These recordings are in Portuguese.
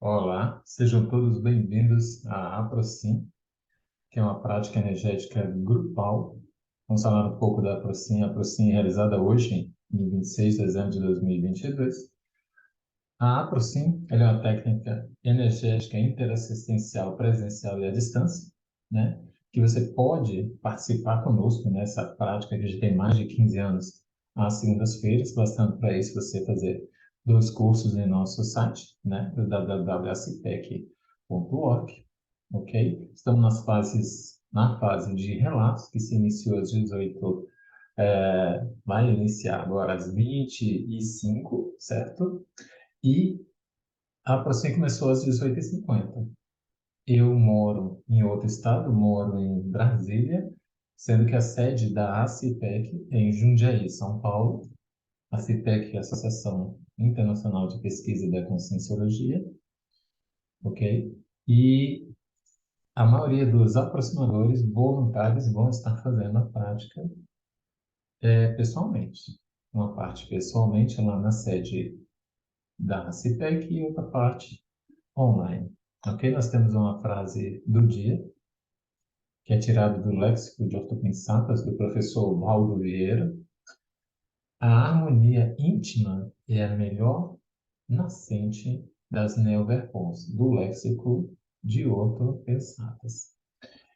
Olá, sejam todos bem-vindos à APROCIM, que é uma prática energética grupal. Vamos falar um pouco da APROCIM. A APROCIM é realizada hoje, em 26 de dezembro de 2022. A APROCIM ela é uma técnica energética interassistencial presencial e à distância, né? Que você pode participar conosco nessa prática que já tem mais de 15 anos, às segundas-feiras, bastando para isso você fazer 2 cursos em nosso site, né? www.acipec.org, ok? Estamos na fase de relatos, que se iniciou às 18, vai iniciar agora às 25, certo? E a Procem começou às 18h50. Eu moro em outro estado, moro em Brasília, sendo que a sede da ACIPEC é em Jundiaí, São Paulo. A ACIPEC é a Associação Internacional de Pesquisa da Conscienciologia, ok? E a maioria dos aproximadores voluntários vão estar fazendo a prática pessoalmente. Uma parte pessoalmente lá na sede da ACIPEC e outra parte online. Ok? Nós temos uma frase do dia, que é tirada do Léxico de Ortopensatas, do professor Valdo Vieira. A harmonia íntima é a melhor nascente das neoverpons, do Léxico de Ortopensatas.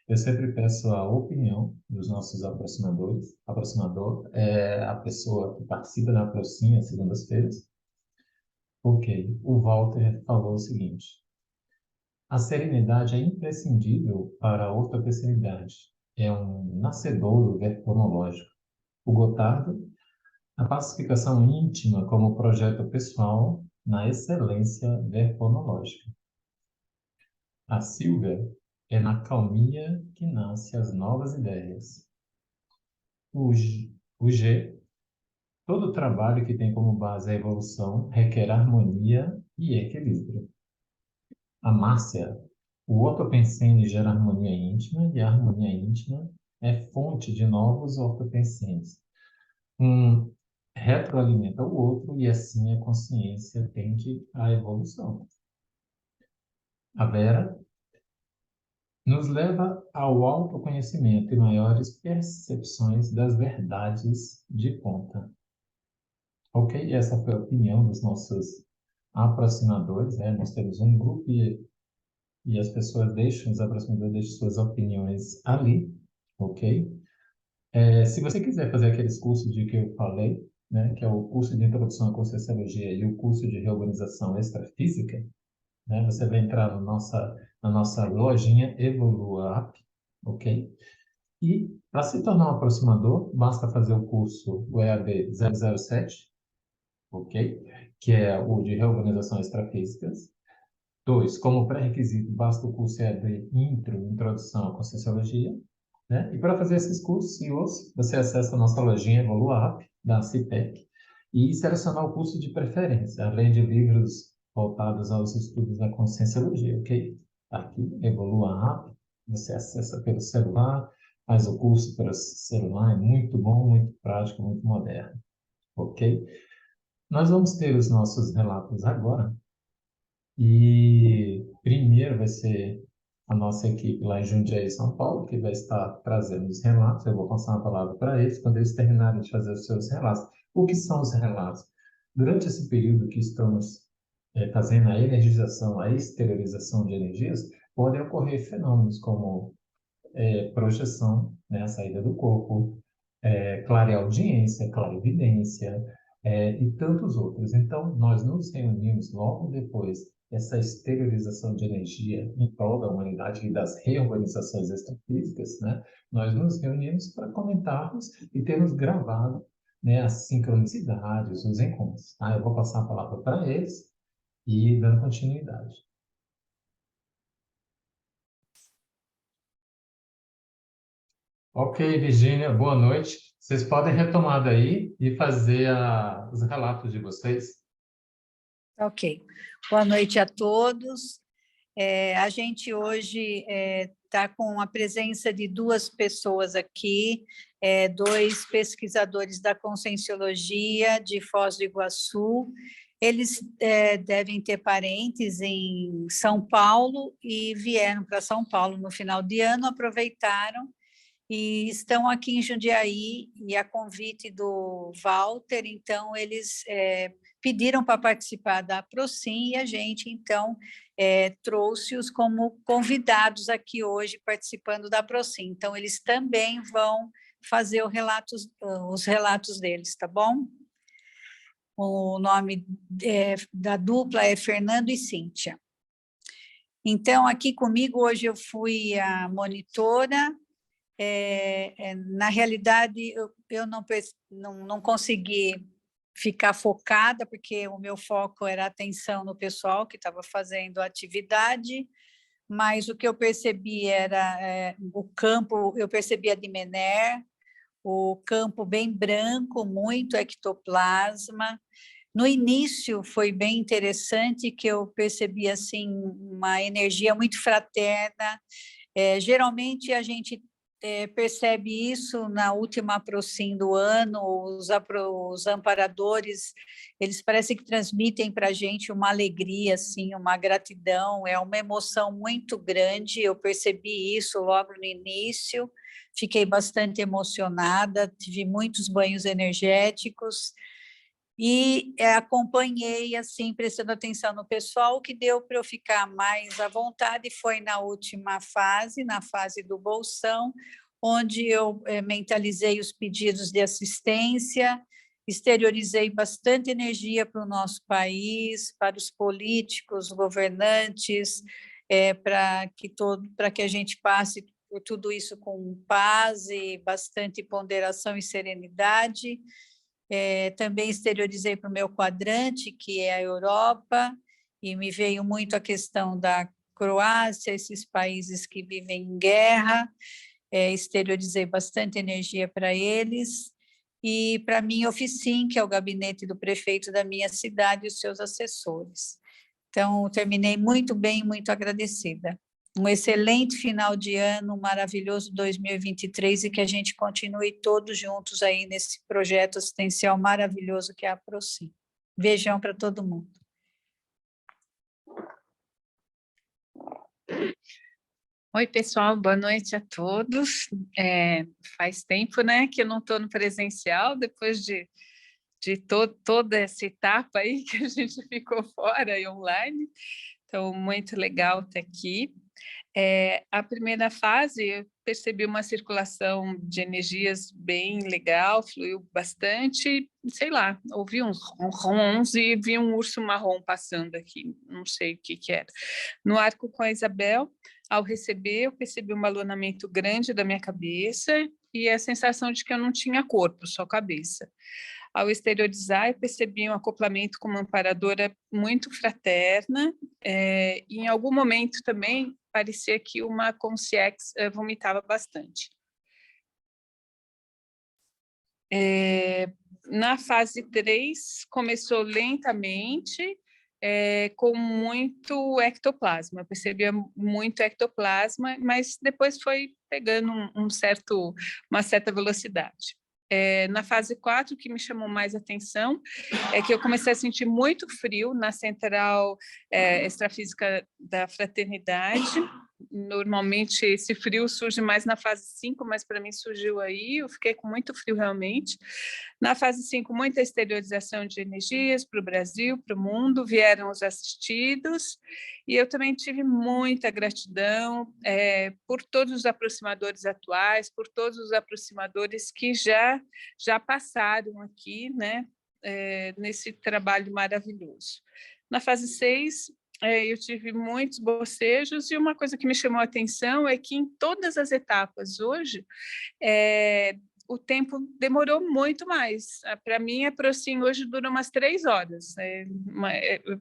Eu sempre peço a opinião dos nossos aproximadores. Aproximador é a pessoa que participa da Aproxim às segundas-feiras. Ok, o Walter falou o seguinte: a serenidade é imprescindível para a ortopessoalidade. É um nascedouro verponológico. O Gotardo, a pacificação íntima como projeto pessoal na excelência verponológica. A Silvia é na calmia que nascem as novas ideias. O G, todo trabalho que tem como base a evolução requer harmonia e equilíbrio. A Márcia, o ortopensene gera harmonia íntima e a harmonia íntima é fonte de novos ortopensenes. Um retroalimenta o outro e assim a consciência tende à evolução. A Vera nos leva ao autoconhecimento e maiores percepções das verdades de ponta. Ok? Essa foi a opinião dos nossos aproximadores, né? Nós temos um grupo e as pessoas deixam, os aproximadores deixam suas opiniões ali, ok? Se você quiser fazer aqueles cursos de que eu falei, né, que é o curso de Introdução à Conscienciologia e o curso de Reorganização Extrafísica, né, você vai entrar na nossa lojinha Evolua App, ok? E para se tornar um aproximador, basta fazer o curso, o EAD 007, ok? Que é o de Reorganização Extrafísicas. 2, como pré-requisito, basta o curso EAD Introdução à Conscienciologia, né? E para fazer esses cursos e outros, você acessa a nossa lojinha Evolua App, da CIPEC, e selecionar o curso de preferência, além de livros voltados aos estudos da conscienciologia, ok? Aqui, Evolua App, você acessa pelo celular, faz o curso pelo celular, é muito bom, muito prático, muito moderno, ok? Nós vamos ter os nossos relatos agora, e primeiro vai ser a nossa equipe lá em Jundiaí, São Paulo, que vai estar trazendo os relatos. Eu vou passar a palavra para eles quando eles terminarem de fazer os seus relatos. O que são os relatos? Durante esse período que estamos fazendo a energização, a exteriorização de energias, podem ocorrer fenômenos como projeção, né, a saída do corpo, clareaudiência, clarividência, e tantos outros. Então, nós nos reunimos logo depois dessa exteriorização de energia em prol da humanidade e das reorganizações extrafísicas, né? Nós nos reunimos para comentarmos e termos gravado, né, as sincronicidades, os encontros. Tá? Eu vou passar a palavra para eles e dando continuidade. Ok, Virgínia, boa noite. Vocês podem retomar daí e fazer os relatos de vocês. Ok. Boa noite a todos. A gente hoje está com a presença de 2 pessoas aqui, 2 pesquisadores da Conscienciologia de Foz do Iguaçu, Eles devem ter parentes em São Paulo e vieram para São Paulo no final de ano, aproveitaram e estão aqui em Jundiaí, e a convite do Walter, então eles pediram para participar da Procim, e a gente, então, trouxe-os como convidados aqui hoje, participando da Procim. Então, eles também vão fazer os relatos deles, tá bom? O nome da dupla é Fernando e Cíntia. Então, aqui comigo hoje eu fui a monitora. Na realidade, eu não consegui ficar focada, porque o meu foco era a atenção no pessoal que estava fazendo a atividade, mas o que eu percebi era o campo, eu percebi a Dimener, o campo bem branco, muito ectoplasma. No início foi bem interessante, que eu percebi assim uma energia muito fraterna. Geralmente a gente percebe isso na última Procim do ano, os amparadores, eles parecem que transmitem para a gente uma alegria, assim, uma gratidão, é uma emoção muito grande, eu percebi isso logo no início, fiquei bastante emocionada, tive muitos banhos energéticos, e acompanhei, assim, prestando atenção no pessoal. O que deu para eu ficar mais à vontade foi na última fase, na fase do bolsão, onde eu mentalizei os pedidos de assistência, exteriorizei bastante energia para o nosso país, para os políticos, governantes, para que a gente passe por tudo isso com paz e bastante ponderação e serenidade. Também exteriorizei para o meu quadrante, que é a Europa, e me veio muito a questão da Croácia, esses países que vivem em guerra, exteriorizei bastante energia para eles, e para a minha oficina, que é o gabinete do prefeito da minha cidade e os seus assessores. Então, terminei muito bem, muito agradecida. Um excelente final de ano, um maravilhoso 2023, e que a gente continue todos juntos aí nesse projeto assistencial maravilhoso que é a Procim. Beijão para todo mundo. Oi, pessoal, boa noite a todos. Faz tempo, né, que eu não estou no presencial, depois de toda essa etapa aí que a gente ficou fora e online. Então, muito legal estar aqui. A primeira fase, eu percebi uma circulação de energias bem legal, fluiu bastante, sei lá, ouvi uns ronrons e vi um urso marrom passando aqui, não sei o que era. No arco com a Isabel, ao receber, eu percebi um alonamento grande da minha cabeça e a sensação de que eu não tinha corpo, só cabeça. Ao exteriorizar, eu percebi um acoplamento com uma amparadora muito fraterna, e em algum momento também parecia que uma consciex vomitava bastante. Na fase 3, começou lentamente, com muito ectoplasma. Eu percebia muito ectoplasma, mas depois foi pegando uma certa velocidade. Na fase 4, o que me chamou mais atenção é que eu comecei a sentir muito frio na central extrafísica da fraternidade. Normalmente esse frio surge mais na fase 5, mas para mim surgiu aí, eu fiquei com muito frio realmente. Na fase 5, muita exteriorização de energias para o Brasil, para o mundo, vieram os assistidos, e eu também tive muita gratidão por todos os aproximadores atuais, por todos os aproximadores que já passaram aqui, né, nesse trabalho maravilhoso. Na fase 6, eu tive muitos bocejos, e uma coisa que me chamou a atenção é que em todas as etapas hoje, o tempo demorou muito mais. Para mim, a Procim hoje dura umas 3 horas, é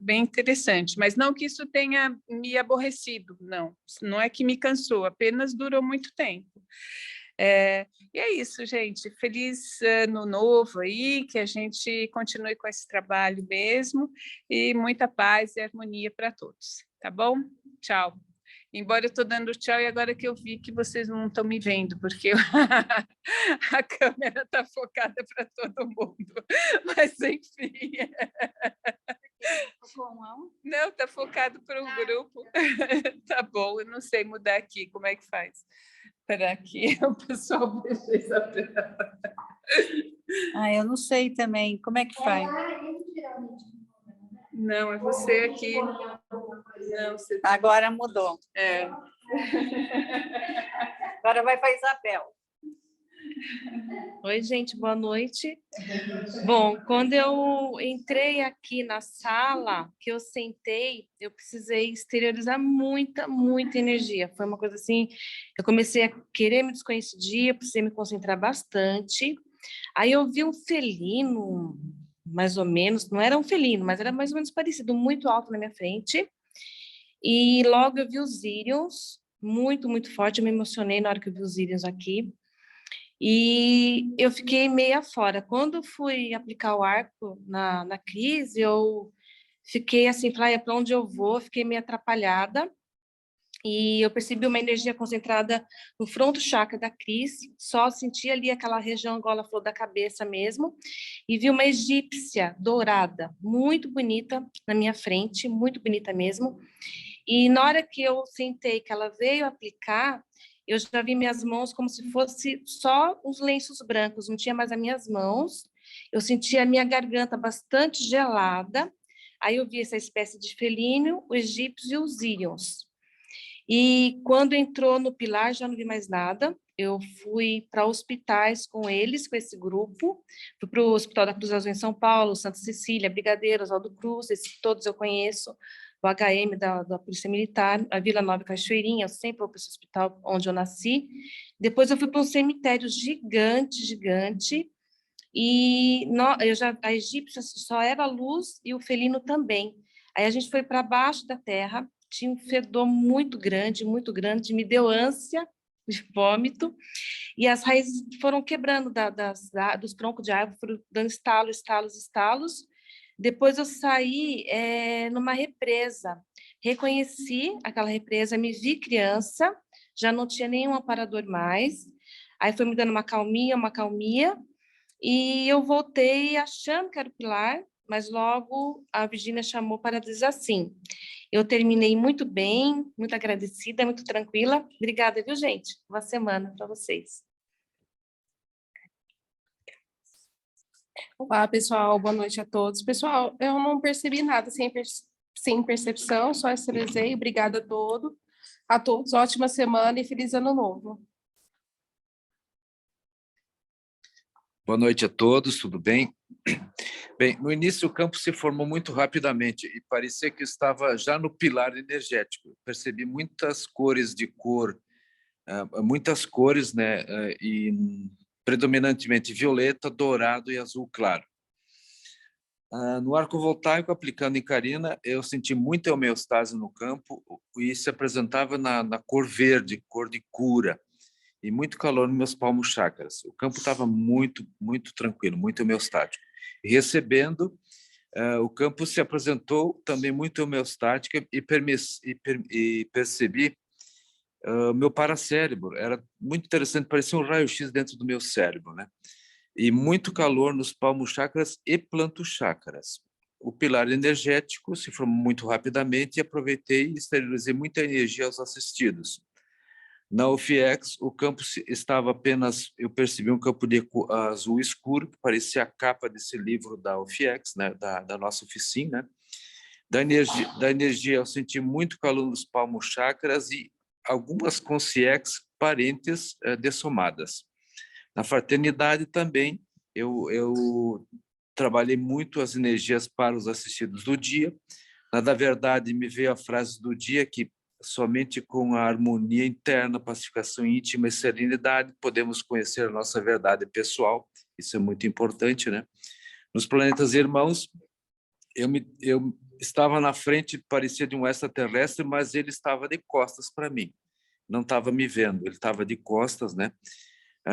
bem interessante, mas não que isso tenha me aborrecido, não é que me cansou, apenas durou muito tempo. E é isso, gente. Feliz ano novo aí, que a gente continue com esse trabalho mesmo, e muita paz e harmonia para todos, tá bom? Tchau. Embora eu estou dando tchau, e agora que eu vi que vocês não estão me vendo, porque a câmera está focada para todo mundo. Mas, enfim. não? Não, tá focado para o grupo. Tá bom, eu não sei mudar aqui, como é que faz? Para que o pessoal veja Isabel. Eu não sei também. Como é que faz? Não, é você aqui. Não, você... Agora mudou. É. Agora vai para a Isabel. Oi, gente, boa noite. Bom, quando eu entrei aqui na sala, que eu sentei, eu precisei exteriorizar muita energia. Foi uma coisa assim, eu comecei a querer me desconhecer, eu precisei me concentrar bastante. Aí eu vi um felino, mais ou menos, não era um felino, mas era mais ou menos parecido, muito alto na minha frente. E logo eu vi os Zírions, muito forte, eu me emocionei na hora que eu vi os Zírions aqui. E eu fiquei meia fora. Quando fui aplicar o arco na Cris, eu fiquei assim, para onde eu vou? Fiquei meio atrapalhada. E eu percebi uma energia concentrada no fronto chakra da Cris, só senti ali aquela região, igual ela falou, da cabeça mesmo, e vi uma egípcia dourada, muito bonita na minha frente, muito bonita mesmo. E na hora que eu sentei, que ela veio aplicar, eu já vi minhas mãos como se fosse só os lenços brancos, não tinha mais as minhas mãos. Eu senti a minha garganta bastante gelada. Aí eu vi essa espécie de felino, o egípcio e os íons. E quando entrou no pilar, já não vi mais nada. Eu fui para hospitais com eles, com esse grupo. Fui para o Hospital da Cruz Azul em São Paulo, Santa Cecília, Brigadeiro, Oswaldo Cruz, esses todos eu conheço. O HM da Polícia Militar, a Vila Nova Cachoeirinha, eu sempre vou para esse hospital onde eu nasci. Depois eu fui para um cemitério gigante, e a egípcia só era luz e o felino também. Aí a gente foi para baixo da terra, tinha um fedor muito grande, me deu ânsia de vômito, e as raízes foram quebrando dos troncos de árvore, foram dando estalos. Depois eu saí numa represa, reconheci aquela represa, me vi criança, já não tinha nenhum aparador mais, aí foi me dando uma calmia, e eu voltei achando que era o pilar, mas logo a Virgínia chamou para dizer assim. Eu terminei muito bem, muito agradecida, muito tranquila. Obrigada, viu, gente? Boa semana para vocês. Olá, pessoal. Boa noite a todos. Pessoal, eu não percebi nada sem percepção, só esterilizei. Obrigada a todos. Ótima semana e feliz ano novo. Boa noite a todos, tudo bem? Bem, no início o campo se formou muito rapidamente e parecia que estava já no pilar energético. Percebi muitas cores muitas cores, né? E predominantemente violeta, dourado e azul claro. No arco voltaico, aplicando em Karina, eu senti muita homeostase no campo e se apresentava na cor verde, cor de cura, e muito calor nos meus palmos chakras. O campo estava muito tranquilo, muito homeostático. E recebendo, o campo se apresentou também muito homeostático e percebi meu paracérebro. Era muito interessante, parecia um raio-x dentro do meu cérebro, né? E muito calor nos palmos chakras e planto chakras. O pilar energético se formou muito rapidamente e aproveitei e esterilizei muita energia aos assistidos. Na UFIEX, o campo estava apenas, eu percebi um campo de azul escuro, que parecia a capa desse livro da UFIEX, né, da nossa oficina. Né? Da energia, eu senti muito calor nos palmos chakras e algumas consciex parentes dessomadas. Na fraternidade também, eu trabalhei muito as energias para os assistidos do dia. Na verdade, me veio a frase do dia que somente com a harmonia interna, pacificação íntima e serenidade podemos conhecer a nossa verdade pessoal. Isso é muito importante, né? Nos planetas irmãos, eu estava na frente, parecia de um extraterrestre, mas ele estava de costas para mim. Não estava me vendo, ele estava de costas, né?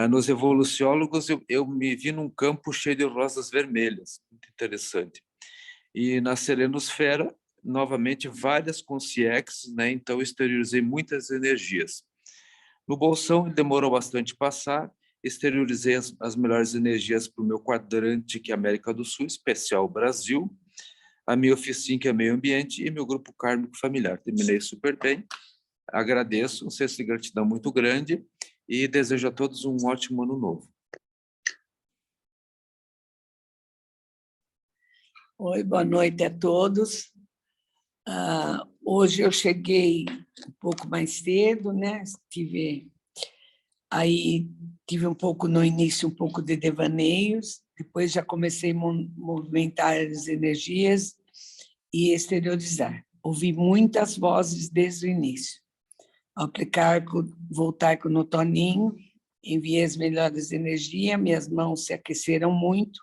Nos evoluciólogos, eu me vi num campo cheio de rosas vermelhas, muito interessante. E na serenosfera, novamente, várias consciex, né? Então, eu exteriorizei muitas energias. No bolsão, demorou bastante passar, exteriorizei as melhores energias para o meu quadrante, que é a América do Sul, especial Brasil. a minha oficina, que é meio ambiente, e meu grupo kármico familiar. Terminei super bem. Agradeço, um senso de gratidão muito grande e desejo a todos um ótimo ano novo. Oi, boa noite a todos. Hoje eu cheguei um pouco mais cedo, né? Tive um pouco no início, um pouco de devaneios, depois já comecei a movimentar as energias e exteriorizar. Ouvi muitas vozes desde o início. Ao aplicar Voltaico no Toninho, enviei as melhores energias, minhas mãos se aqueceram muito,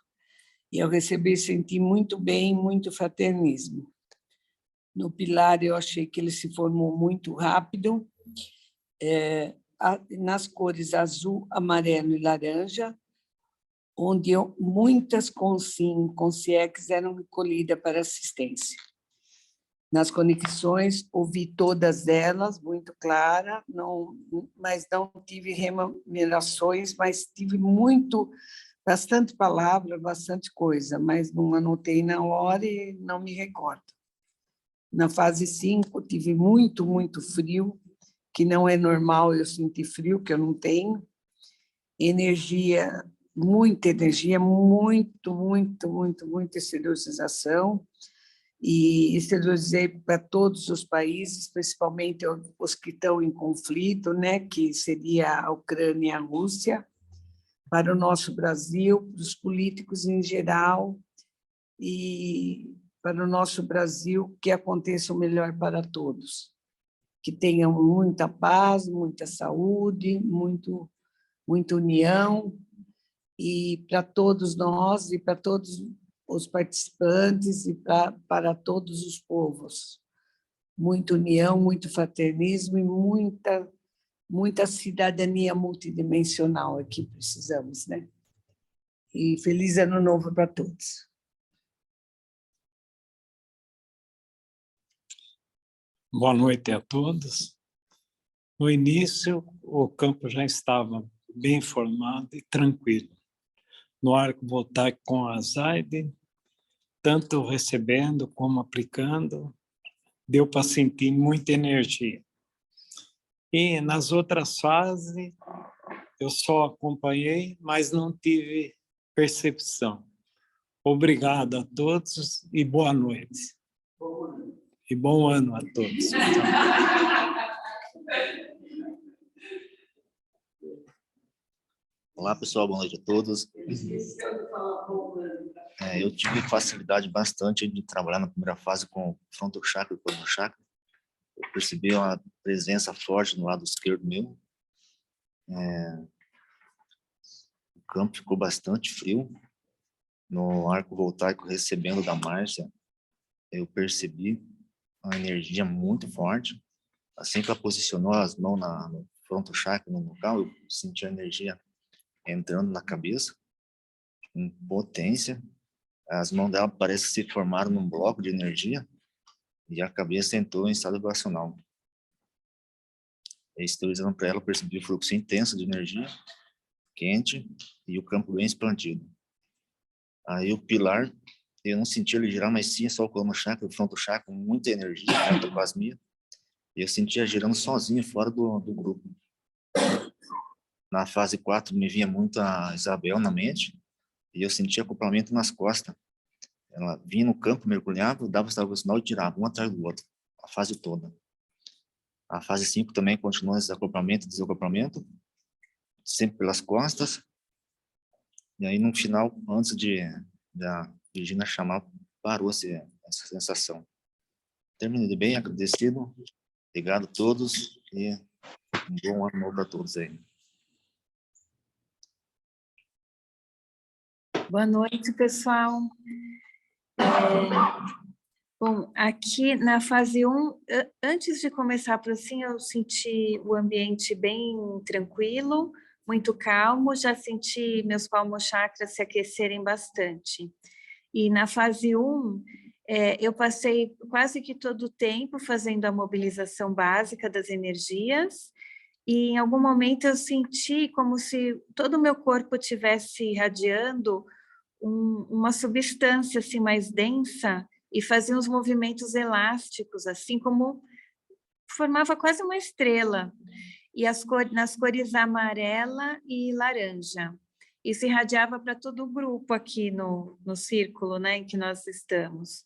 e ao receber senti muito bem, muito fraternismo. No pilar eu achei que ele se formou muito rápido, nas cores azul, amarelo e laranja, onde muitas consciex eram recolhidas para assistência. Nas conexões, ouvi todas elas, muito clara, mas não tive remembrações, mas tive bastante palavra, bastante coisa, mas não anotei na hora e não me recordo. Na fase 5, tive muito, muito frio, que não é normal eu sentir frio, que eu não tenho. Muita energia, muita exteriorização. E exteriorizei para todos os países, principalmente os que estão em conflito, né, que seria a Ucrânia e a Rússia, para o nosso Brasil, para os políticos em geral, e para o nosso Brasil, que aconteça o melhor para todos. Que tenham muita paz, muita saúde, muita união, e para todos nós, e para todos os participantes, e para todos os povos. Muita união, muito fraternismo e muita cidadania multidimensional aqui precisamos, né? E feliz ano novo para todos. Boa noite a todos. No início, o campo já estava bem formado e tranquilo. No arco voltaico com a Zaide, tanto recebendo como aplicando, deu para sentir muita energia. E nas outras fases, eu só acompanhei, mas não tive percepção. Obrigado a todos e boa noite. E bom ano a todos. Olá, pessoal, boa noite a todos. Eu tive facilidade bastante de trabalhar na primeira fase com frontal chakra e corono chakra. Eu percebi uma presença forte no lado esquerdo meu. O campo ficou bastante frio. No arco voltaico, recebendo da Márcia, eu percebi uma energia muito forte. Assim que ela posicionou as mãos no frontal chakra, no local, eu senti a energia entrando na cabeça, com potência. As mãos dela parecem que se formaram num bloco de energia e a cabeça entrou em estado vibracional. Exteriorizando para ela, eu percebi o fluxo intenso de energia, quente, e o campo bem expandido. Aí o pilar, eu não senti ele girar, mas sim só o corono chakra, o frontal chakra, muita energia, ectoplasmia, e eu sentia girando sozinho fora do grupo. Na fase 4, me vinha muito a Isabel na mente, e eu sentia acoplamento nas costas. Ela vinha no campo, mergulhava, dava o sinal e tirava, um atrás do outro, a fase toda. A fase 5 também continua esse acoplamento e desacoplamento, sempre pelas costas. E aí, no final, antes da Virginia chamar, parou essa sensação. Terminei bem, agradecido. Obrigado a todos e um bom ano novo para todos aí. Boa noite, pessoal. Bom, aqui na fase 1, antes de começar a assim, eu senti o ambiente bem tranquilo, muito calmo, já senti meus palmos-chakras se aquecerem bastante. E na fase 1, eu passei quase que todo o tempo fazendo a mobilização básica das energias, e em algum momento eu senti como se todo o meu corpo estivesse irradiando uma substância assim mais densa, e fazia uns movimentos elásticos, assim como formava quase uma estrela, e nas cores amarela e laranja. Isso irradiava para todo o grupo aqui no círculo, né, em que nós estamos.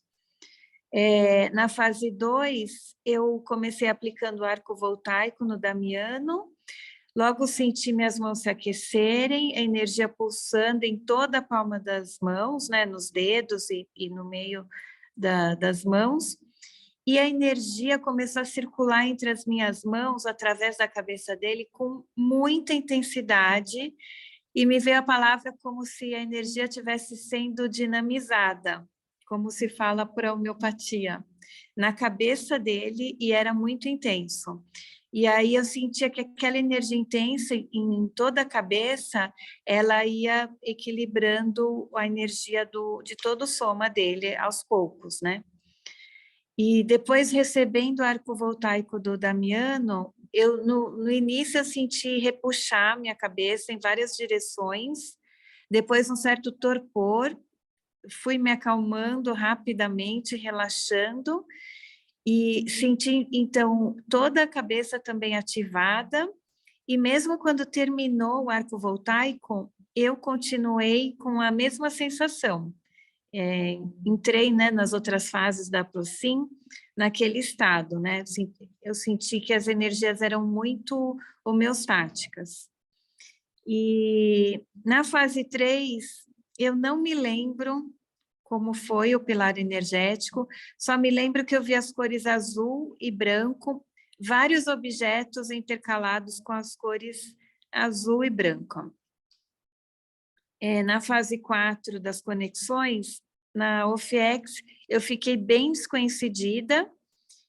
Na fase 2, eu comecei aplicando arco voltaico no Damiano, logo senti minhas mãos se aquecerem, a energia pulsando em toda a palma das mãos, né, nos dedos e no meio das mãos, e a energia começou a circular entre as minhas mãos, através da cabeça dele, com muita intensidade, e me veio a palavra como se a energia estivesse sendo dinamizada, como se fala por homeopatia, na cabeça dele, e era muito intenso. E aí eu sentia que aquela energia intensa em toda a cabeça, ela ia equilibrando a energia de todo o soma dele aos poucos, né? E depois, recebendo o arco voltaico do Damiano, no início eu senti repuxar minha cabeça em várias direções, depois um certo torpor, fui me acalmando rapidamente, relaxando, e senti, então, toda a cabeça também ativada, e mesmo quando terminou o arco voltaico, eu continuei com a mesma sensação. Entrei, né, nas outras fases da Procim, naquele estado, né? Eu senti que as energias eram muito homeostáticas. E na fase 3, eu não me lembro como foi o pilar energético, só me lembro que eu vi as cores azul e branco, vários objetos intercalados com as cores azul e branco. Na fase 4 das conexões, na OFIEX, eu fiquei bem desconhecida,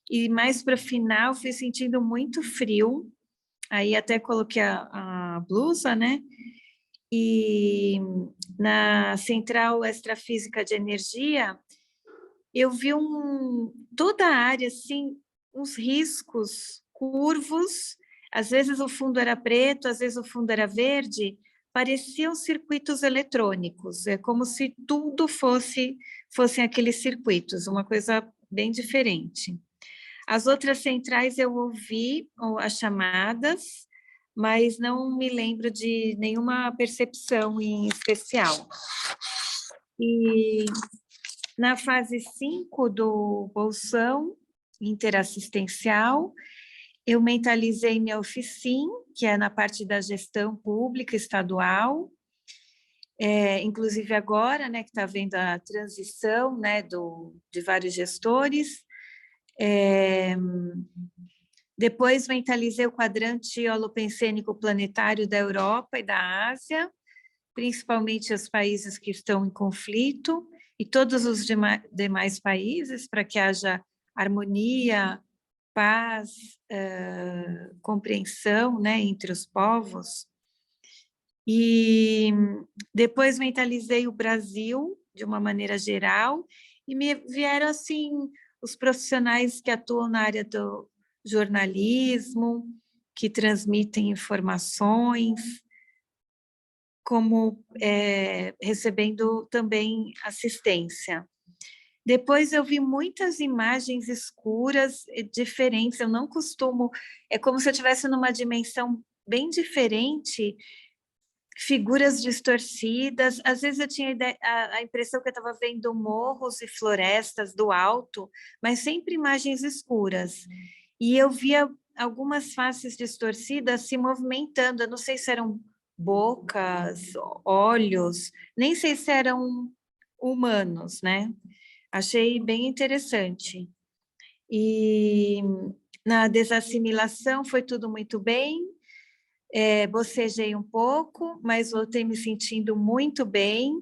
e mais para o final fui sentindo muito frio, aí até coloquei a blusa, né? E na Central Extrafísica de Energia, eu vi toda a área, assim, uns riscos curvos, às vezes o fundo era preto, às vezes o fundo era verde, pareciam circuitos eletrônicos, é como se tudo fossem aqueles circuitos, uma coisa bem diferente. As outras centrais eu ouvi as chamadas, mas não me lembro de nenhuma percepção em especial. E na fase 5 do bolsão interassistencial, eu mentalizei minha oficina, que é na parte da gestão pública estadual, inclusive agora, né, que está vendo a transição, né, de vários gestores. Depois mentalizei o quadrante holopensênico planetário da Europa e da Ásia, principalmente os países que estão em conflito, e todos os demais países, para que haja harmonia, paz, compreensão, né, entre os povos. E depois mentalizei o Brasil, de uma maneira geral, e me vieram, assim, os profissionais que atuam na área do jornalismo, que transmitem informações, como recebendo também assistência. Depois eu vi muitas imagens escuras, diferentes, eu não costumo, é como se eu estivesse numa dimensão bem diferente, figuras distorcidas, às vezes eu tinha a impressão que eu estava vendo morros e florestas do alto, mas sempre imagens escuras. E eu via algumas faces distorcidas se movimentando, eu não sei se eram bocas, olhos, nem sei se eram humanos, né? Achei bem interessante. E na desassimilação foi tudo muito bem, bocejei um pouco, mas voltei me sentindo muito bem,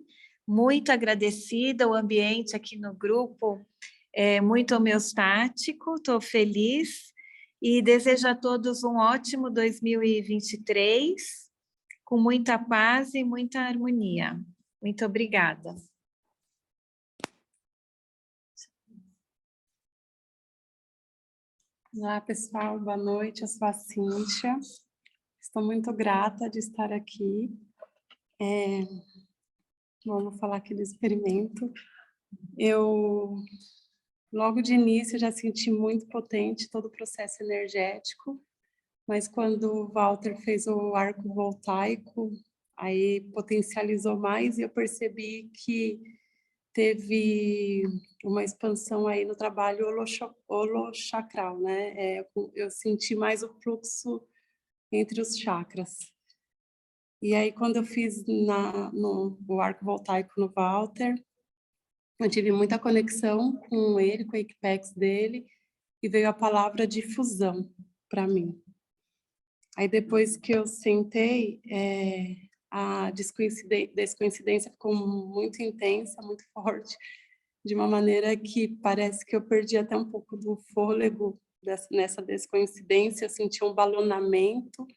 muito agradecida, o ambiente aqui no grupo é muito homeostático, estou feliz, e desejo a todos um ótimo 2023, com muita paz e muita harmonia. Muito obrigada. Olá, pessoal, boa noite, eu sou a Cíntia, estou muito grata de estar aqui. Vamos falar aqui do experimento. Eu logo de início, eu já senti muito potente todo o processo energético, mas quando o Walter fez o arco voltaico, aí potencializou mais e eu percebi que teve uma expansão aí no trabalho holochacral, né? Eu senti mais o fluxo entre os chakras. E aí, quando eu fiz o arco voltaico no Walter, eu tive muita conexão com ele, com a Equipex dele, e veio a palavra difusão para mim. Aí, depois que eu sentei, a descoincidência ficou muito intensa, muito forte, de uma maneira que parece que eu perdi até um pouco do fôlego nessa descoincidência, eu senti um balonamento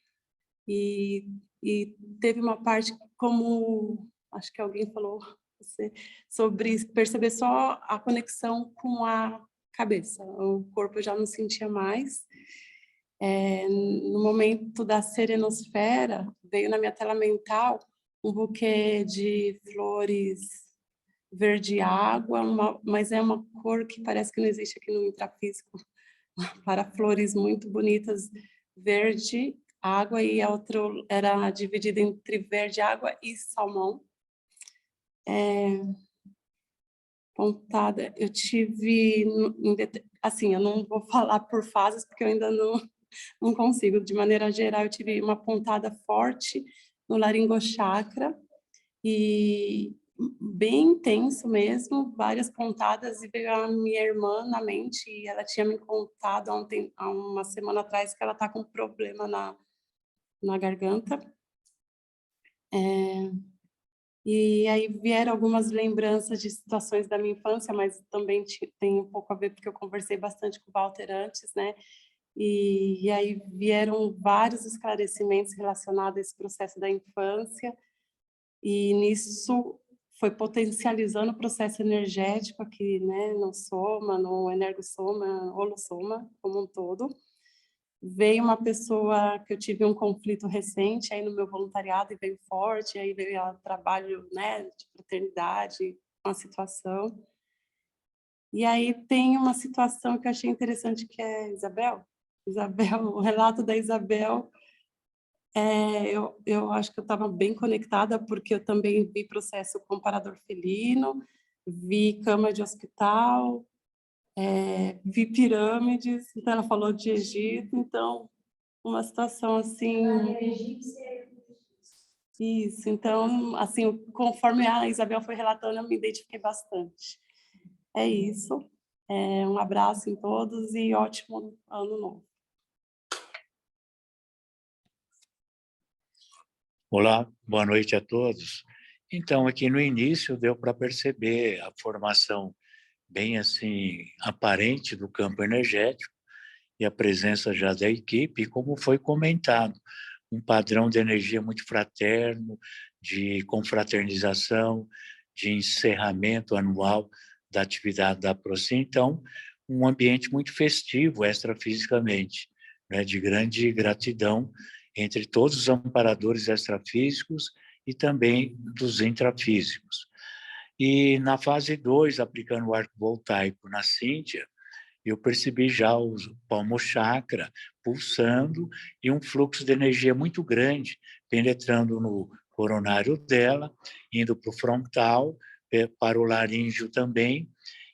e teve uma parte, como acho que alguém falou, sobre perceber só a conexão com a cabeça, o corpo eu já não sentia mais. No momento da serenosfera, veio na minha tela mental um buquê de flores verde água, mas é uma cor que parece que não existe aqui no intrafísico, para flores muito bonitas, verde, água, e a outra era dividida entre verde, água e salmão. Pontada, eu tive, assim, eu não vou falar por fases, porque eu ainda não consigo. De maneira geral, eu tive uma pontada forte no laringochakra, e bem intenso mesmo, várias pontadas, e veio a minha irmã na mente, e ela tinha me contado há uma semana atrás que ela está com problema na garganta. E aí vieram algumas lembranças de situações da minha infância, mas também tem um pouco a ver, porque eu conversei bastante com o Walter antes, né? E aí vieram vários esclarecimentos relacionados a esse processo da infância, e nisso foi potencializando o processo energético aqui, né, no soma, no energossoma, holossoma, como um todo. Veio uma pessoa que eu tive um conflito recente aí no meu voluntariado e veio forte, aí veio o trabalho, né, de fraternidade, uma situação. E aí tem uma situação que eu achei interessante, que é Isabel, o relato da Isabel. Eu acho que eu estava bem conectada, porque eu também vi processo comparador felino, vi cama de hospital, vi pirâmides, então ela falou de Egito, então uma situação assim... Isso, então, assim, conforme a Isabel foi relatando, eu me identifiquei bastante. É isso, um abraço em todos e ótimo ano novo. Olá, boa noite a todos. Então, aqui no início deu para perceber a formação bem assim aparente do campo energético e a presença já da equipe, como foi comentado, um padrão de energia muito fraterno, de confraternização, de encerramento anual da atividade da Procin. Então, um ambiente muito festivo extrafisicamente, né, de grande gratidão entre todos os amparadores extrafísicos e também dos intrafísicos. E na fase 2, aplicando o arco voltaico na Cíntia, eu percebi já o palmo-chakra pulsando e um fluxo de energia muito grande penetrando no coronário dela, indo para o frontal, para o laríngeo também,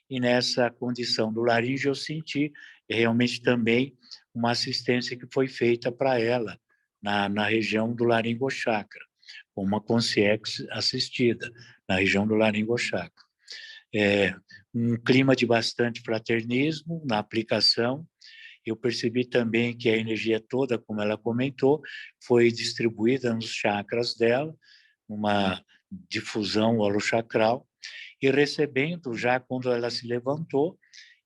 e nessa condição do laríngeo eu senti realmente também uma assistência que foi feita para ela na região do laringochakra, uma consciência assistida na região do laringochakra. Um clima de bastante fraternismo na aplicação. Eu percebi também que a energia toda, como ela comentou, foi distribuída nos chakras dela, uma difusão holochacral, e recebendo já quando ela se levantou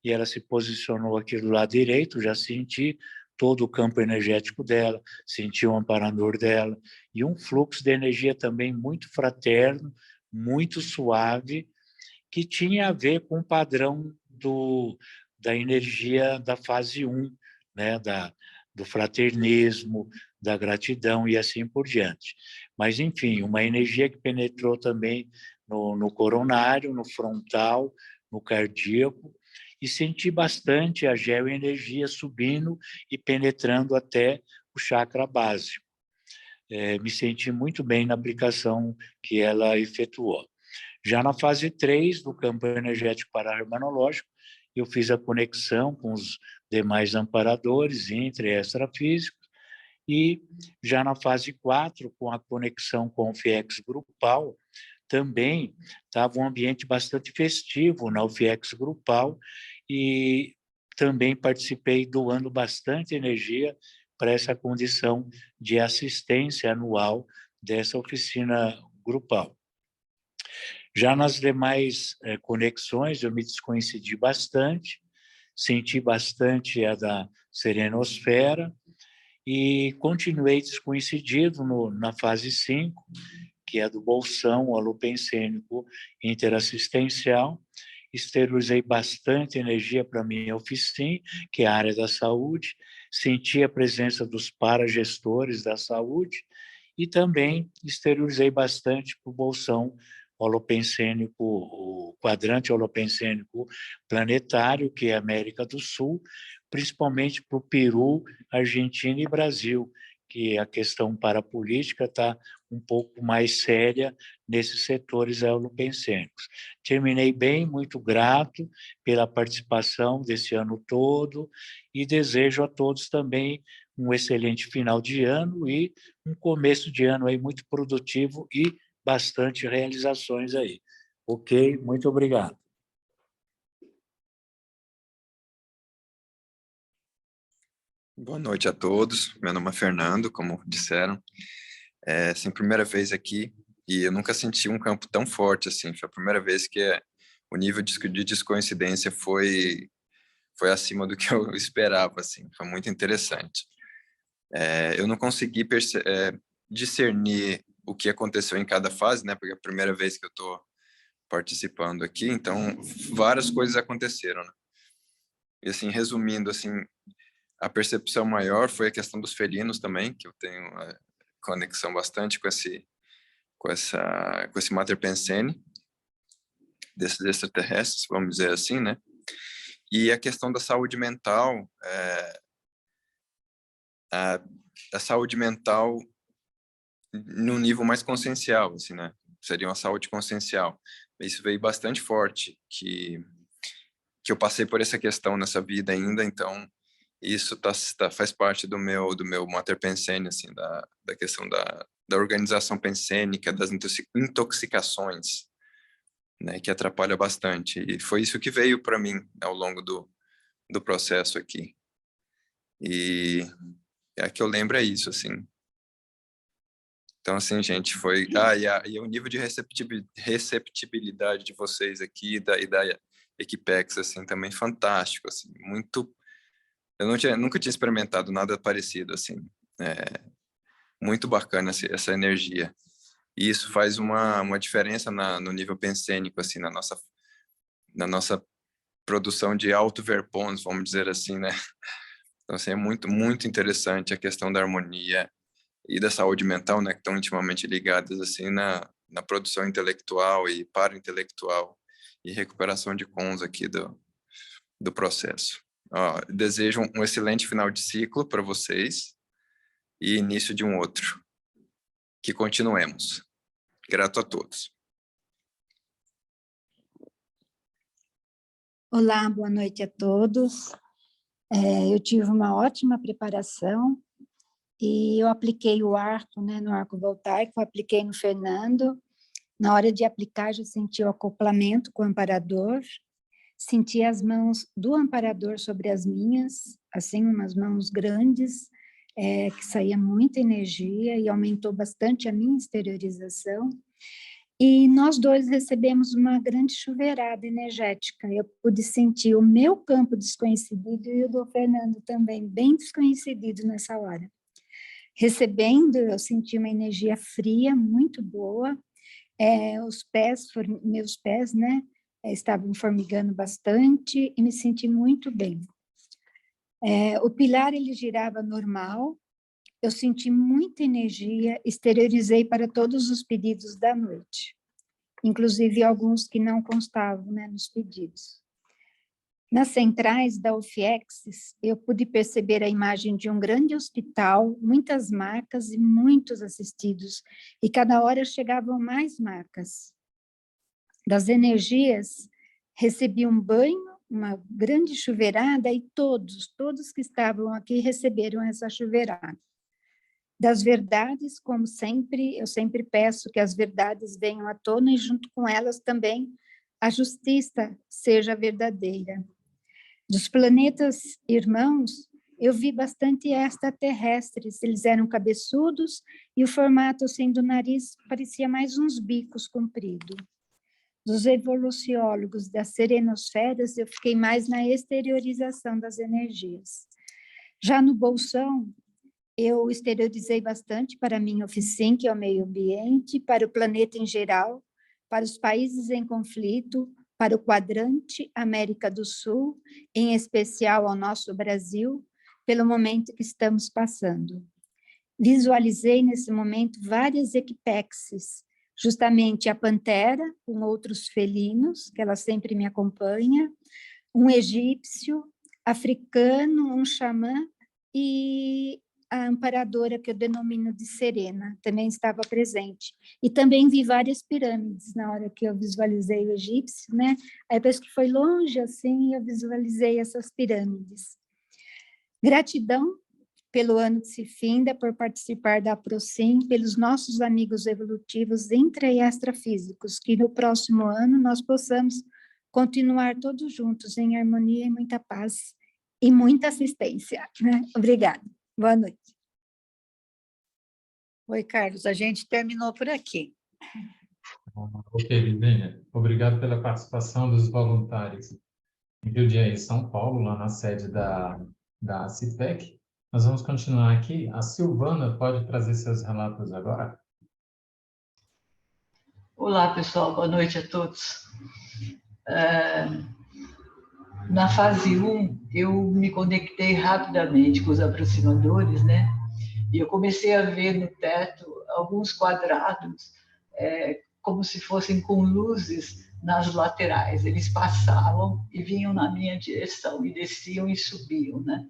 e ela se posicionou aqui do lado direito, já senti todo o campo energético dela, senti o amparador dela, e um fluxo de energia também muito fraterno, muito suave, que tinha a ver com o padrão da energia da fase 1, né? Do fraternismo, da gratidão e assim por diante. Mas, enfim, uma energia que penetrou também no coronário, no frontal, no cardíaco, e senti bastante a geoenergia subindo e penetrando até o chakra básico. Me senti muito bem na aplicação que ela efetuou. Já na fase 3 do campo energético para-harmonológico, eu fiz a conexão com os demais amparadores intra- e extrafísicos, e já na fase 4, com a conexão com o FIEX grupal, também estava um ambiente bastante festivo na UFIEX grupal, e também participei doando bastante energia para essa condição de assistência anual dessa oficina grupal. Já nas demais conexões, eu me descoincidi bastante, senti bastante a da serenosfera e continuei descoincidido na fase 5, que é do bolsão holopensênico interassistencial. Exteriorizei bastante energia para a minha oficina, que é a área da saúde, senti a presença dos paragestores da saúde e também exteriorizei bastante para o bolsão holopensênico, o quadrante holopensênico planetário, que é a América do Sul, principalmente para o Peru, Argentina e Brasil, que a questão parapolítica está um pouco mais séria nesses setores holopensênicos. Terminei bem, muito grato pela participação desse ano todo e desejo a todos também um excelente final de ano e um começo de ano aí muito produtivo e bastante realizações aí. Ok? Muito obrigado. Boa noite a todos. Meu nome é Fernando, como disseram. É a primeira vez aqui e eu nunca senti um campo tão forte assim. Foi a primeira vez que o nível de descoincidência foi acima do que eu esperava, assim. Foi muito interessante. Eu não consegui discernir o que aconteceu em cada fase, né? Porque é a primeira vez que eu estou participando aqui, então várias coisas aconteceram, né? E assim, resumindo, assim, a percepção maior foi a questão dos felinos também, que eu tenho conexão bastante com esse Mater Pensene, desses extraterrestres, vamos dizer assim, né? E a questão da saúde mental, a saúde mental num nível mais consciencial, assim, né? Seria uma saúde consciencial. Isso veio bastante forte, que eu passei por essa questão nessa vida ainda, então isso faz parte do meu Mater Pensene, assim, da questão da organização pensênica, das intoxicações, né, que atrapalha bastante. E foi isso que veio para mim ao longo do processo aqui. E é que eu lembro é isso, assim. Então, assim, gente, foi... e o nível de receptibilidade de vocês aqui e da Equipex, assim, também fantástico, assim, muito... Eu nunca tinha experimentado nada parecido, assim. Muito bacana essa energia. E isso faz uma diferença no nível pensênico, assim, na nossa produção de auto-verpons, vamos dizer assim, né? Então, assim, é muito, muito interessante a questão da harmonia e da saúde mental, né? Que estão intimamente ligadas, assim, na produção intelectual e para-intelectual e recuperação de cons aqui do processo. Desejo um excelente final de ciclo para vocês e início de um outro. Que continuemos. Grato a todos. Olá, boa noite a todos. Eu tive uma ótima preparação e eu apliquei o arco, né, no arco voltaico, apliquei no Fernando. Na hora de aplicar, já senti o acoplamento com o amparador, senti as mãos do amparador sobre as minhas, assim, umas mãos grandes, que saía muita energia e aumentou bastante a minha exteriorização. E nós dois recebemos uma grande chuveirada energética. Eu pude sentir o meu campo desconhecido e o do Fernando também, bem desconhecido nessa hora. Recebendo, eu senti uma energia fria, muito boa. Meus pés, né, estavam formigando bastante e me senti muito bem. O pilar, ele girava normal. Eu senti muita energia, exteriorizei para todos os pedidos da noite, inclusive alguns que não constavam, né, nos pedidos. Nas centrais da UFIEX, eu pude perceber a imagem de um grande hospital, muitas macas e muitos assistidos, e cada hora chegavam mais macas. Das energias, recebi um banho, uma grande chuveirada, e todos que estavam aqui receberam essa chuveirada. Das verdades, como sempre, eu sempre peço que as verdades venham à tona e junto com elas também a justiça seja verdadeira. Dos planetas irmãos, eu vi bastante extraterrestres, eles eram cabeçudos e o formato assim do nariz parecia mais uns bicos compridos. Dos evoluciólogos das serenosferas, eu fiquei mais na exteriorização das energias. Já no bolsão, eu exteriorizei bastante para a minha oficina, que é o meio ambiente, para o planeta em geral, para os países em conflito, para o quadrante América do Sul, em especial ao nosso Brasil, pelo momento que estamos passando. Visualizei nesse momento várias equipexes, justamente a pantera, com outros felinos, que ela sempre me acompanha, um egípcio, africano, um xamã e a amparadora, que eu denomino de Serena, também estava presente. E também vi várias pirâmides na hora que eu visualizei o egípcio, né? Aí parece que foi longe, assim, eu visualizei essas pirâmides. Gratidão pelo ano que se finda, por participar da Aprocim, pelos nossos amigos evolutivos intra e extrafísicos, que no próximo ano nós possamos continuar todos juntos em harmonia e muita paz e muita assistência, né? Obrigada. Boa noite. Oi, Carlos, a gente terminou por aqui. Ok, Livinha. Obrigado pela participação dos voluntários. Em Rio de Janeiro, São Paulo, lá na sede da CIPEC. Nós vamos continuar aqui. A Silvana pode trazer seus relatos agora? Olá, pessoal. Boa noite a todos. Na fase 1, eu me conectei rapidamente com os aproximadores, né? E eu comecei a ver no teto alguns quadrados, como se fossem com luzes nas laterais. Eles passavam e vinham na minha direção, e desciam e subiam, né?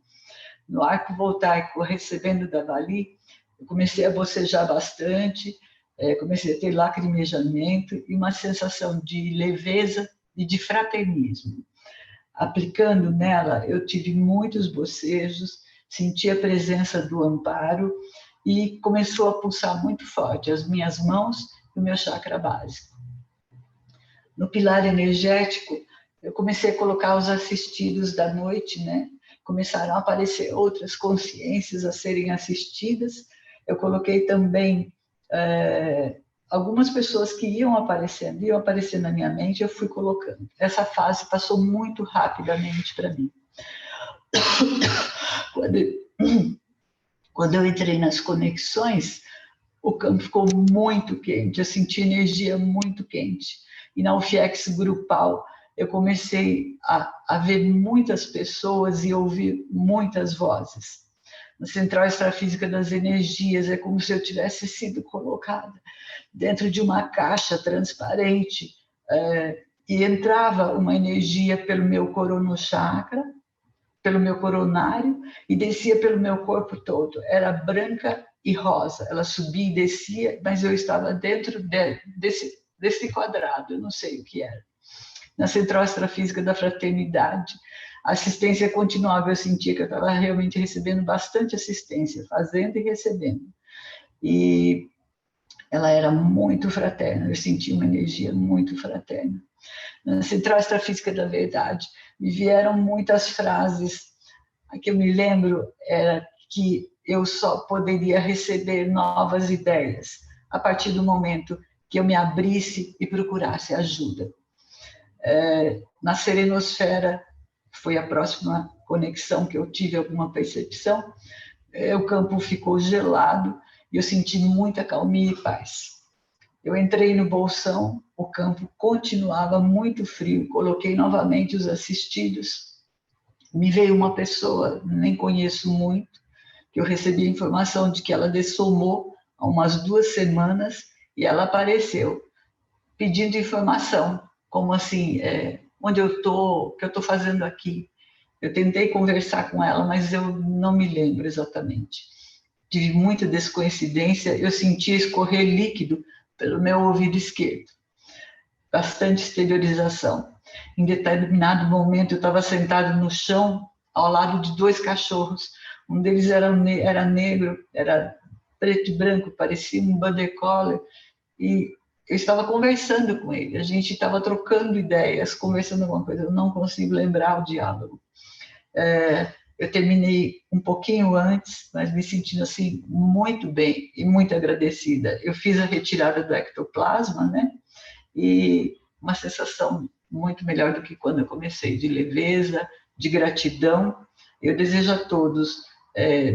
No arco voltaico, recebendo da Vali, eu comecei a bocejar bastante, comecei a ter lacrimejamento e uma sensação de leveza e de fraternismo. Aplicando nela, eu tive muitos bocejos, senti a presença do amparo e começou a pulsar muito forte as minhas mãos e o meu chakra básico. No pilar energético, eu comecei a colocar os assistidos da noite, né? Começaram a aparecer outras consciências a serem assistidas. Eu coloquei também algumas pessoas que iam aparecendo na minha mente, eu fui colocando. Essa fase passou muito rapidamente para mim. Quando eu entrei nas conexões, o campo ficou muito quente, eu senti energia muito quente. E na UFIEX grupal, eu comecei a ver muitas pessoas e ouvir muitas vozes. Na Central Extrafísica das Energias, é como se eu tivesse sido colocada dentro de uma caixa transparente, e entrava uma energia pelo meu coronochakra, pelo meu coronário, e descia pelo meu corpo todo. Era branca e rosa, ela subia e descia, mas eu estava dentro desse quadrado, eu não sei o que era. Na Central Extrafísica da Fraternidade, a assistência continuava, eu sentia que eu estava realmente recebendo bastante assistência, fazendo e recebendo. E ela era muito fraterna, eu sentia uma energia muito fraterna. Na Central Extrafísica da Verdade, me vieram muitas frases. A que eu me lembro era que eu só poderia receber novas ideias a partir do momento que eu me abrisse e procurasse ajuda. Na Serenosfera, foi a próxima conexão que eu tive alguma percepção, o campo ficou gelado e eu senti muita calmia e paz. Eu entrei no bolsão, o campo continuava muito frio, coloquei novamente os assistidos, me veio uma pessoa, nem conheço muito, que eu recebi a informação de que ela dessomou há umas 2 semanas e ela apareceu pedindo informação, como assim, onde eu estou, o que eu estou fazendo aqui. Eu tentei conversar com ela, mas eu não me lembro exatamente. Tive muita descoincidência, eu senti escorrer líquido pelo meu ouvido esquerdo. Bastante exteriorização. Em determinado momento, eu estava sentado no chão, ao lado de 2 cachorros. Um deles era negro, era preto e branco, parecia um border collie, e eu estava conversando com ele. A gente estava trocando ideias, conversando alguma coisa. Eu não consigo lembrar o diálogo. Eu terminei um pouquinho antes, mas me sentindo assim muito bem e muito agradecida. Eu fiz a retirada do ectoplasma, né? E uma sensação muito melhor do que quando eu comecei, de leveza, de gratidão. Eu desejo a todos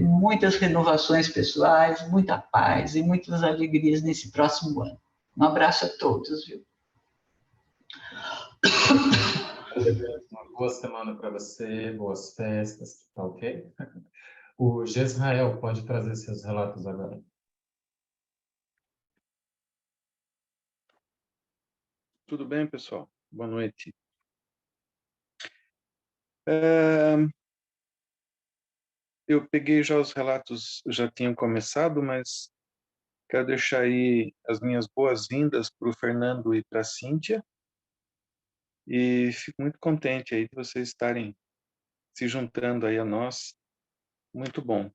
muitas renovações pessoais, muita paz e muitas alegrias nesse próximo ano. Um abraço a todos, viu? Uma boa semana para você, boas festas, tá ok? O Gesrael pode trazer seus relatos agora. Tudo bem, pessoal? Boa noite. Eu peguei já os relatos, já tinham começado, mas quero deixar aí as minhas boas-vindas para o Fernando e para a Cíntia. E fico muito contente aí de vocês estarem se juntando aí a nós. Muito bom.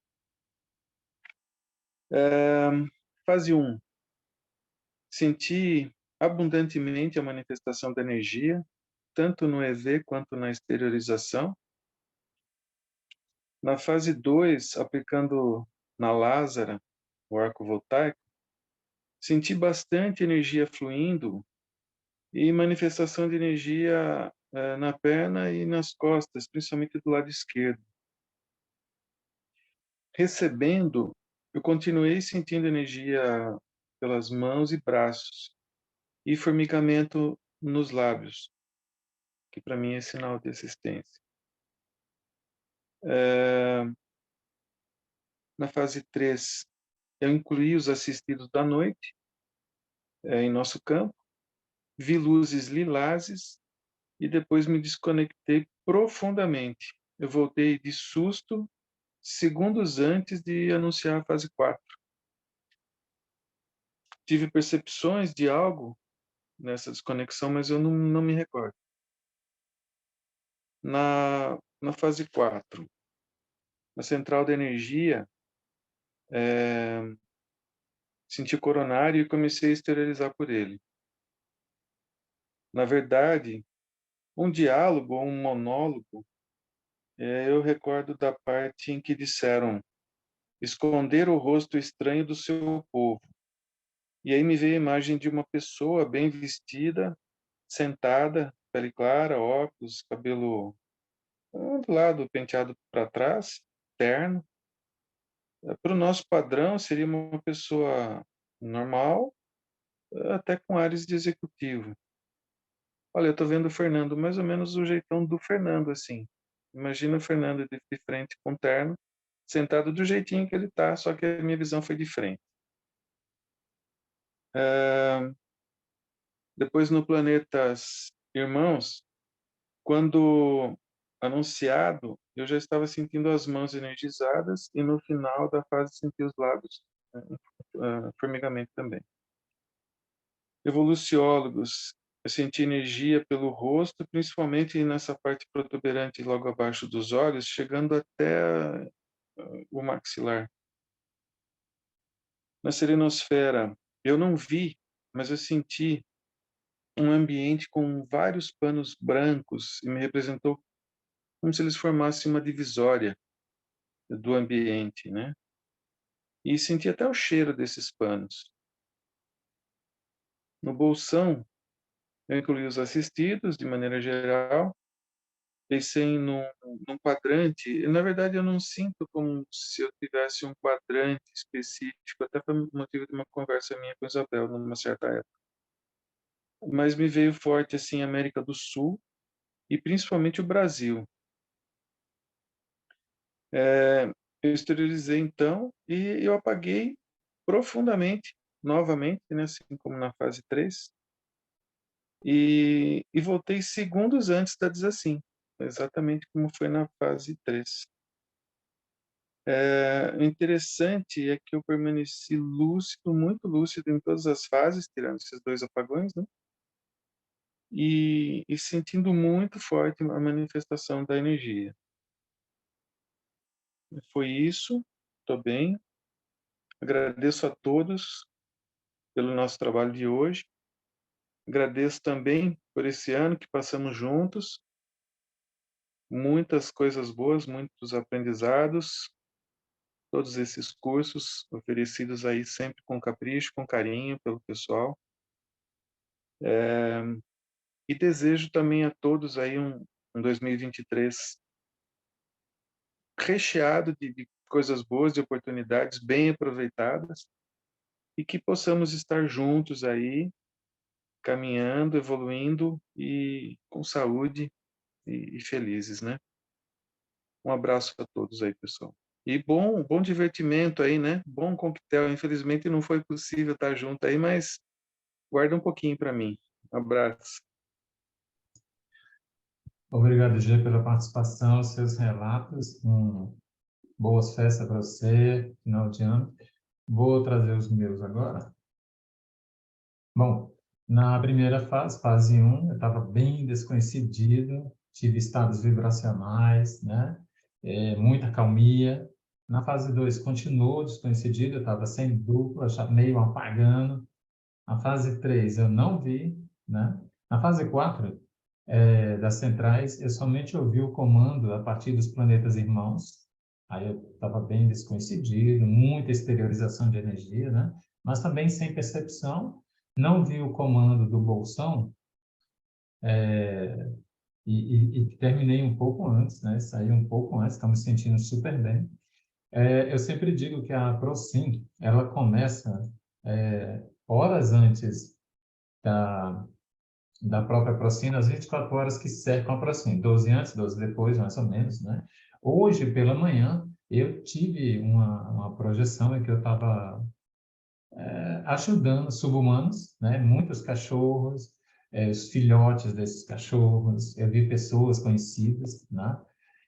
Fase 1. Senti abundantemente a manifestação da energia, tanto no EV quanto na exteriorização. Na fase 2, aplicando na Lázara, o arco voltaico, senti bastante energia fluindo e manifestação de energia na perna e nas costas, principalmente do lado esquerdo. Recebendo, eu continuei sentindo energia pelas mãos e braços e formigamento nos lábios, que para mim é sinal de assistência. Na fase 3, eu incluí os assistidos da noite em nosso campo, vi luzes lilazes e depois me desconectei profundamente. Eu voltei de susto segundos antes de anunciar a fase 4. Tive percepções de algo nessa desconexão, mas eu não me recordo. Na fase 4, na central da energia, senti o coronário e comecei a exteriorizar por ele. Na verdade, um diálogo ou um monólogo, eu recordo da parte em que disseram esconder o rosto estranho do seu povo. E aí me veio a imagem de uma pessoa bem vestida, sentada, pele clara, óculos, cabelo do lado penteado para trás, terno. Para o nosso padrão, seria uma pessoa normal, até com ares de executivo. Olha, eu estou vendo o Fernando, mais ou menos o jeitão do Fernando, assim. Imagina o Fernando de frente com terno, sentado do jeitinho que ele está, só que a minha visão foi diferente. Depois, no Planetas Irmãos, quando anunciado, eu já estava sentindo as mãos energizadas e no final da fase senti os lábios, formigamento também. Evoluciólogos, eu senti energia pelo rosto, principalmente nessa parte protuberante logo abaixo dos olhos, chegando até o maxilar. Na serenosfera, eu não vi, mas eu senti um ambiente com vários panos brancos e me representou como se eles formassem uma divisória do ambiente, né? E senti até o cheiro desses panos. No bolsão, eu incluí os assistidos, de maneira geral, pensei num quadrante, e, na verdade eu não sinto como se eu tivesse um quadrante específico, até por motivo de uma conversa minha com Isabel, numa certa época. Mas me veio forte, assim, a América do Sul, e principalmente o Brasil. Eu exteriorizei, então, e eu apaguei profundamente, novamente, né, assim como na fase 3, E voltei segundos antes da Desasim, exatamente como foi na fase 3. O interessante é que eu permaneci lúcido, muito lúcido em todas as fases, tirando esses 2 apagões, né? E sentindo muito forte a manifestação da energia. Foi isso, estou bem. Agradeço a todos pelo nosso trabalho de hoje. Agradeço também por esse ano que passamos juntos. Muitas coisas boas, muitos aprendizados. Todos esses cursos oferecidos aí sempre com capricho, com carinho pelo pessoal. E desejo também a todos aí um 2023 recheado de coisas boas, de oportunidades bem aproveitadas, e que possamos estar juntos aí, caminhando, evoluindo e com saúde e felizes, né? Um abraço a todos aí, pessoal. E bom divertimento aí, né? Bom coquetel. Infelizmente não foi possível estar junto aí, mas guarda um pouquinho para mim. Um abraço. Obrigado, Gê, pela participação, seus relatos. Boas festas para você, final de ano. Vou trazer os meus agora. Bom, na primeira fase, fase 1, eu estava bem desconhecido, tive estados vibracionais, né? Muita calmia. Na fase 2, continuou desconhecido, eu estava sem dupla, já meio apagando. Na fase 3, eu não vi, né? Na fase 4, das centrais, eu somente ouvi o comando a partir dos planetas irmãos. Aí eu estava bem desconhecido, muita exteriorização de energia, né? Mas também sem percepção. Não vi o comando do Bolsão e terminei um pouco antes, né? Saí um pouco antes, estamos me sentindo super bem. Eu sempre digo que a Procin, ela começa horas antes da própria Procin, as 24 horas que cercam a Procin, 12 antes, 12 depois, mais ou menos, né? Hoje, pela manhã, eu tive uma projeção em que eu estava ajudando subhumanos, né? Muitos cachorros, os filhotes desses cachorros, eu vi pessoas conhecidas, né?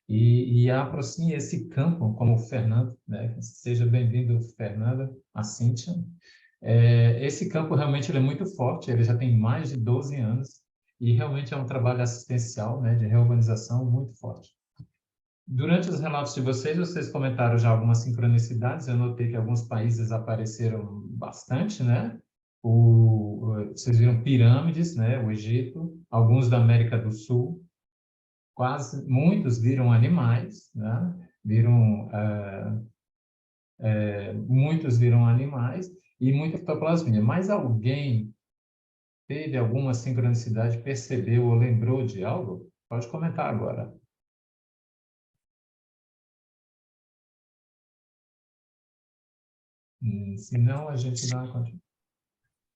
E aproxime esse campo, como o Fernando, né? Seja bem-vindo, Fernanda, a Cíntia. Esse campo realmente ele é muito forte, ele já tem mais de 12 anos e realmente é um trabalho assistencial, né? De reurbanização muito forte. Durante os relatos de vocês comentaram já algumas sincronicidades, eu notei que alguns países apareceram bastante, né? Vocês viram pirâmides, né? O Egito, alguns da América do Sul, muitos viram animais, né? Muitos viram animais e muita ectoplasmia. Mas alguém teve alguma sincronicidade, percebeu ou lembrou de algo? Pode comentar agora. Se não, a gente dá uma continuação.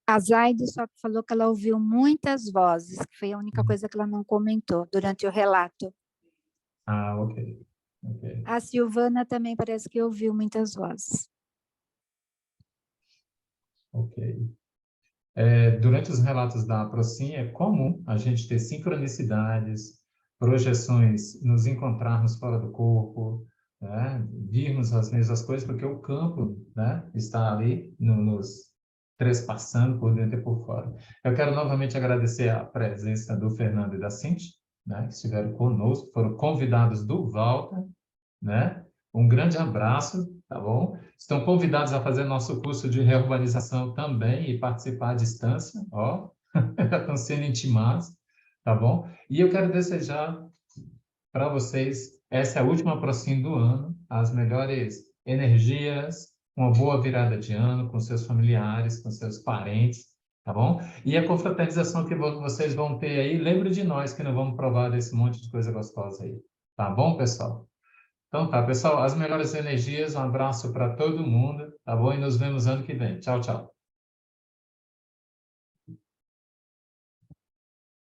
A Zaide só falou que ela ouviu muitas vozes, que foi a única coisa que ela não comentou durante o relato. Ah, ok. A Silvana também parece que ouviu muitas vozes. Ok. Durante os relatos da Procin, é comum a gente ter sincronicidades, projeções, nos encontrarmos fora do corpo, né? Virmos as mesmas coisas, porque o campo, né, está ali nos trespassando por dentro e por fora. Eu quero novamente agradecer a presença do Fernando e da Cintia, né, que estiveram conosco, foram convidados do Walter, né? Um grande abraço, tá bom? Estão convidados a fazer nosso curso de reurbanização também e participar à distância, ó, já estão sendo intimados, tá bom? E eu quero desejar para vocês, essa é a última Procin do ano, as melhores energias, uma boa virada de ano com seus familiares, com seus parentes, tá bom? E a confraternização que vocês vão ter aí, lembre de nós que não vamos provar desse monte de coisa gostosa aí, tá bom, pessoal? Então tá, pessoal, as melhores energias, um abraço para todo mundo, tá bom? E nos vemos ano que vem. Tchau, tchau.